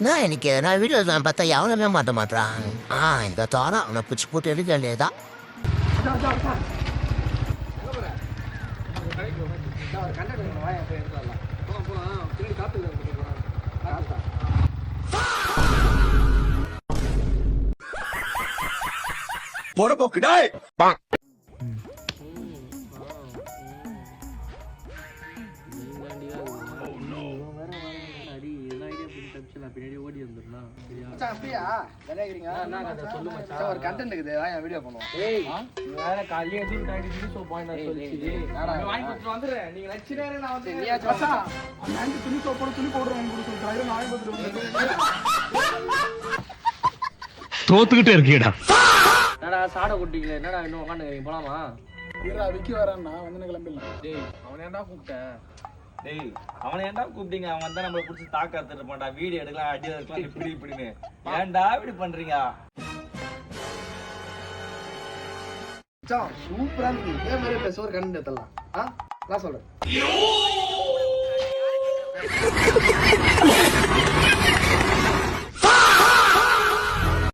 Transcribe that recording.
நான் இன்னைக்கு நான் வீடியோவில் நான் பார்த்தா எவனுமே மாட்ட மாட்டான். இந்த தோரம் அவனை பிடிச்சி போட்டு எடுக்க வேண்டியதான். போடப்போக்குடாய் பின்னாடி ஓடி வந்துடலாம். ஒரு கண்டென்ட் இருக்குது வீடியோ பண்ணுவோம். வேற காலையில வந்துடுறேன். நீங்க நச்சுனே நான் வந்து துணி சோப்போட துணி போடுறேன் தோத்துக்கிட்டே இருக்கீடா. என்னடா சாடை குட்டிங்களே, என்னடா இன்னும் உட்காந்துக்கிறீங்க, போலாமா? விக்கி வரான்னா வந்து கிளம்பிடலாம். டேய் அவனை ஏன்டா கூப்பிட்டேன்? டேய் அவனை ஏன்டா கூப்பிட்டீங்க? அவன் தான் நம்மளை பிடிச்சி தாக்க எடுத்துட்டு இருப்பான்டா. வீடியோ எடுக்கலாம், அடி எடுக்கலாம், இப்படி இப்படின்னு ஏன்டா இப்படி பண்றீங்க? சூப்பரா இருக்கு. இதே மாதிரி பேச ஒரு கண்டென்ட் எடுத்துடலாம். நான் சொல்றேன்.